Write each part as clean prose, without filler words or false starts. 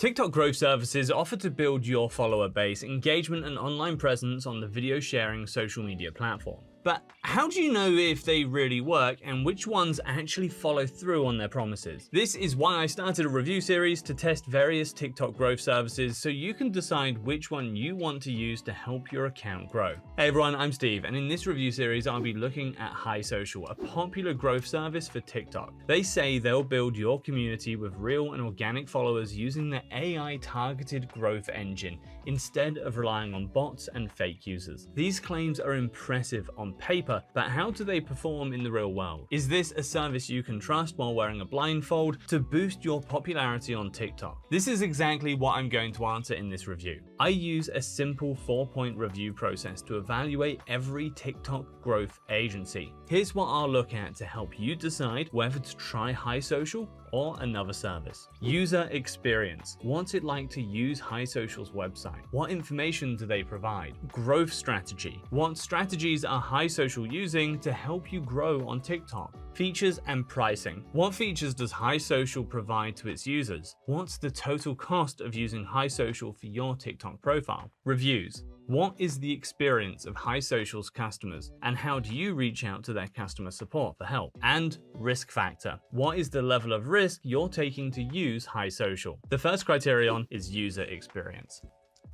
TikTok growth services offer to build your follower base, engagement, and online presence on the video sharing social media platform. But how do you know if they really work and which ones actually follow through on their promises? This is why I started a review series to test various TikTok growth services so you can decide which one you want to use to help your account grow. Hey everyone, I'm Steve, and in this review series I'll be looking at HiSocial, a popular growth service for TikTok. They say they'll build your community with real and organic followers using their AI targeted growth engine instead of relying on bots and fake users. These claims are impressive on paper, but how do they perform in the real world? Is this a service you can trust while wearing a blindfold to boost your popularity on TikTok? This is exactly what I'm going to answer in this review. I use a simple 4-point review process to evaluate every TikTok growth agency. Here's what I'll look at to help you decide whether to try HiSocial or another service. User experience. What's it like to use HiSocial's website? What information do they provide? Growth strategy. What strategies are HiSocial using to help you grow on TikTok? Features and pricing. What features does HiSocial provide to its users? What's the total cost of using HiSocial for your TikTok profile? Reviews. What is the experience of HiSocial's customers and how do you reach out to their customer support for help? And risk factor. What is the level of risk you're taking to use HiSocial? The first criterion is user experience.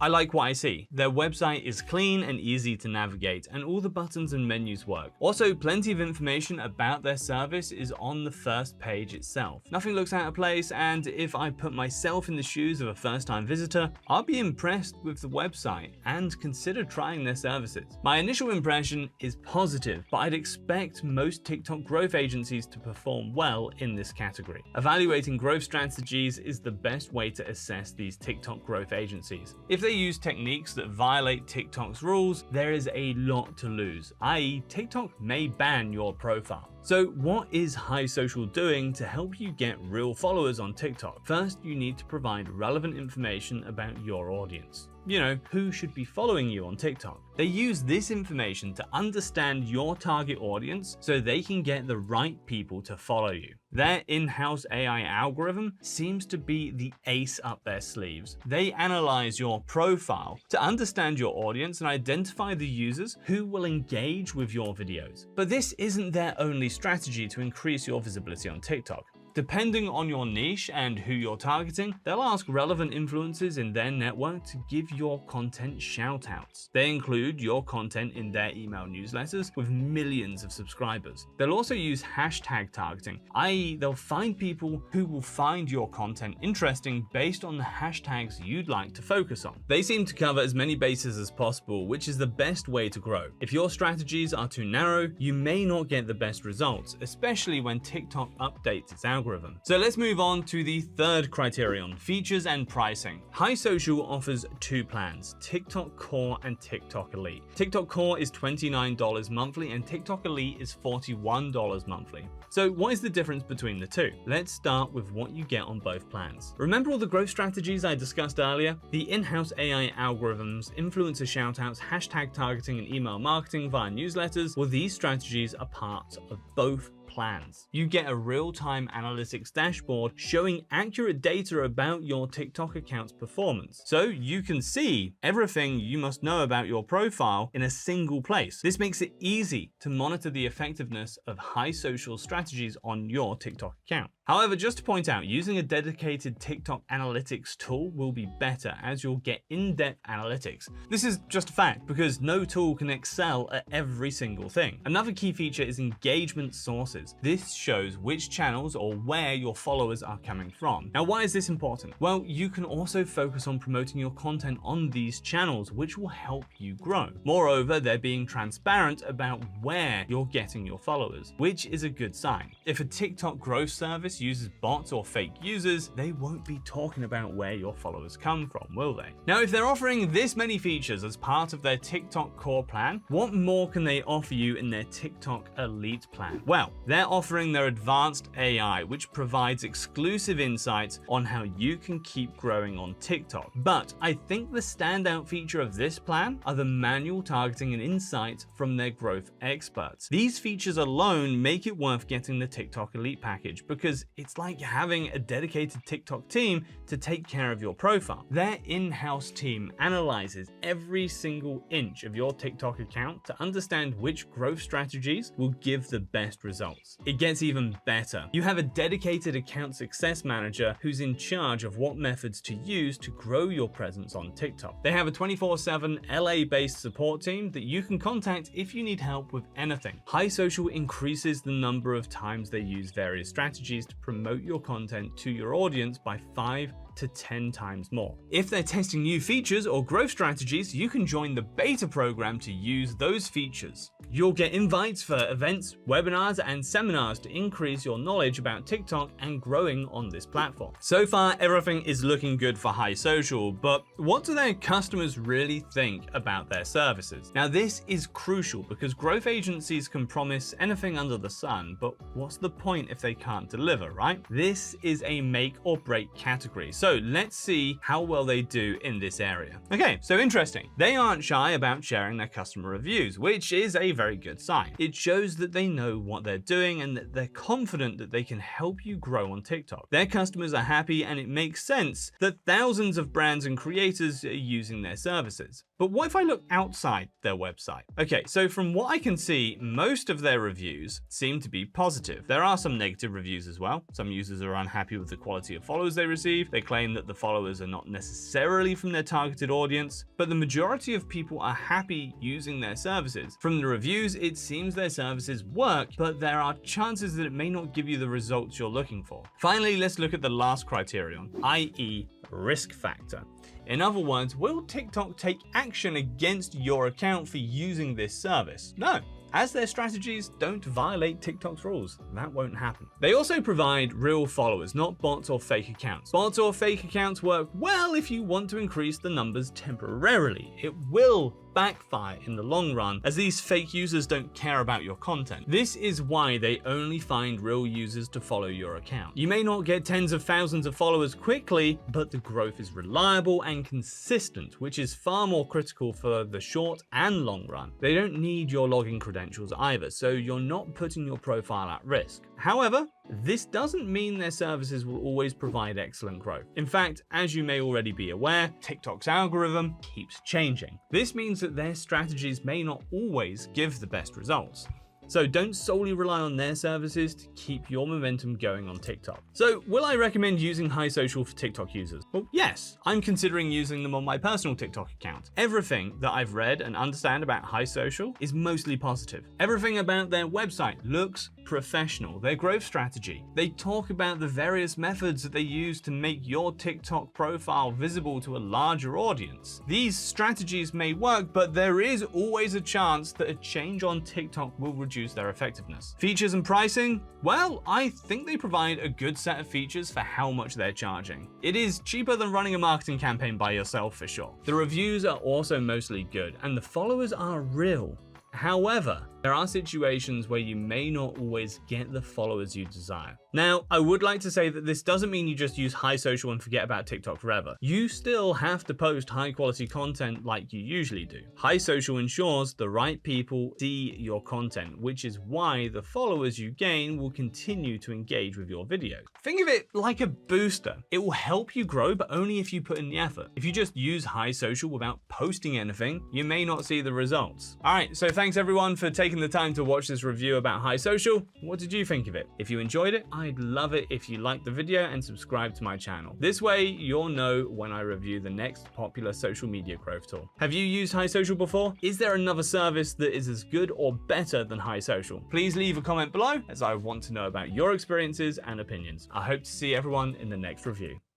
I like what I see. Their website is clean and easy to navigate, and all the buttons and menus work. Also, plenty of information about their service is on the first page itself. Nothing looks out of place, and if I put myself in the shoes of a first-time visitor, I'll be impressed with the website and consider trying their services. My initial impression is positive, but I'd expect most TikTok growth agencies to perform well in this category. Evaluating growth strategies is the best way to assess these TikTok growth agencies. If they use techniques that violate TikTok's rules, there is a lot to lose, i.e. TikTok may ban your profile. So what is HiSocial doing to help you get real followers on TikTok? First, you need to provide relevant information about your audience. You know, who should be following you on TikTok. They use this information to understand your target audience so they can get the right people to follow you. Their in-house AI algorithm seems to be the ace up their sleeves. They analyze your profile to understand your audience and identify the users who will engage with your videos. But this isn't their only strategy to increase your visibility on TikTok. Depending on your niche and who you're targeting, they'll ask relevant influencers in their network to give your content shoutouts. They include your content in their email newsletters with millions of subscribers. They'll also use hashtag targeting, i.e. they'll find people who will find your content interesting based on the hashtags you'd like to focus on. They seem to cover as many bases as possible, which is the best way to grow. If your strategies are too narrow, you may not get the best results, especially when TikTok updates its algorithm. So let's move on to the third criterion, features and pricing. HiSocial offers two plans, TikTok Core and TikTok Elite. TikTok Core is $29 monthly and TikTok Elite is $41 monthly. So what is the difference between the two? Let's start with what you get on both plans. Remember all the growth strategies I discussed earlier? The in-house AI algorithms, influencer shoutouts, hashtag targeting, and email marketing via newsletters? Well, these strategies are part of both plans. You get a real-time analytics dashboard showing accurate data about your TikTok account's performance. So you can see everything you must know about your profile in a single place. This makes it easy to monitor the effectiveness of HiSocial strategies on your TikTok account. However, just to point out, using a dedicated TikTok analytics tool will be better as you'll get in-depth analytics. This is just a fact because no tool can excel at every single thing. Another key feature is engagement sources. This shows which channels or where your followers are coming from. Now, why is this important? Well, you can also focus on promoting your content on these channels, which will help you grow. Moreover, they're being transparent about where you're getting your followers, which is a good sign. If a TikTok growth service uses bots or fake users, they won't be talking about where your followers come from, will they? Now, if they're offering this many features as part of their TikTok Core plan, what more can they offer you in their TikTok Elite plan? Well, they're offering their advanced AI, which provides exclusive insights on how you can keep growing on TikTok. But I think the standout feature of this plan are the manual targeting and insights from their growth experts. These features alone make it worth getting the TikTok Elite package because it's like having a dedicated TikTok team to take care of your profile. Their in-house team analyzes every single inch of your TikTok account to understand which growth strategies will give the best results. It gets even better. You have a dedicated account success manager who's in charge of what methods to use to grow your presence on TikTok. They have a 24/7 LA-based support team that you can contact if you need help with anything. High Social increases the number of times they use various strategies to promote your content to your audience by 5 to 10 times more. If they're testing new features or growth strategies, you can join the beta program to use those features. You'll get invites for events, webinars, and seminars to increase your knowledge about TikTok and growing on this platform. So far, everything is looking good for High Social, but what do their customers really think about their services? Now, this is crucial because growth agencies can promise anything under the sun, but what's the point if they can't deliver, right? This is a make or break category. So let's see how well they do in this area. Okay, so interesting. They aren't shy about sharing their customer reviews, which is a very good sign. It shows that they know what they're doing and that they're confident that they can help you grow on TikTok. Their customers are happy, and it makes sense that thousands of brands and creators are using their services. But what if I look outside their website? Okay, so from what I can see, most of their reviews seem to be positive. There are some negative reviews as well. Some users are unhappy with the quality of followers they receive. They claim that the followers are not necessarily from their targeted audience, but the majority of people are happy using their services. From the reviews, it seems their services work, but there are chances that it may not give you the results you're looking for. Finally, let's look at the last criterion, i.e. risk factor. In other words, will TikTok take action against your account for using this service? No. As their strategies don't violate TikTok's rules, that won't happen. They also provide real followers, not bots or fake accounts. Bots or fake accounts work well if you want to increase the numbers temporarily. It will backfire in the long run, as these fake users don't care about your content. This is why they only find real users to follow your account. You may not get tens of thousands of followers quickly, but the growth is reliable and consistent, which is far more critical for the short and long run. They don't need your login credentials either, so you're not putting your profile at risk. However, this doesn't mean their services will always provide excellent growth. In fact, as you may already be aware, TikTok's algorithm keeps changing. This means that their strategies may not always give the best results. So don't solely rely on their services to keep your momentum going on TikTok. So will I recommend using High Social for TikTok users? Well, yes, I'm considering using them on my personal TikTok account. Everything that I've read and understand about High Social is mostly positive. Everything about their website looks professional. Their growth strategy. They talk about the various methods that they use to make your TikTok profile visible to a larger audience. These strategies may work, but there is always a chance that a change on TikTok will reduce their effectiveness. Features and pricing? Well, I think they provide a good set of features for how much they're charging. It is cheaper than running a marketing campaign by yourself for sure. The reviews are also mostly good, and the followers are real. However, there are situations where you may not always get the followers you desire. Now, I would like to say that this doesn't mean you just use High Social and forget about TikTok forever. You still have to post high quality content like you usually do. High Social ensures the right people see your content, which is why the followers you gain will continue to engage with your videos. Think of it like a booster. It will help you grow, but only if you put in the effort. If you just use High Social without posting anything, you may not see the results. All right, so thanks everyone for taking the time to watch this review about High Social. What did you think of it? If you enjoyed it, I'd love it if you liked the video and subscribe to my channel. This way, you'll know when I review the next popular social media growth tool. Have you used High Social before? Is there another service that is as good or better than High Social? Please leave a comment below, as I want to know about your experiences and opinions. I hope to see everyone in the next review.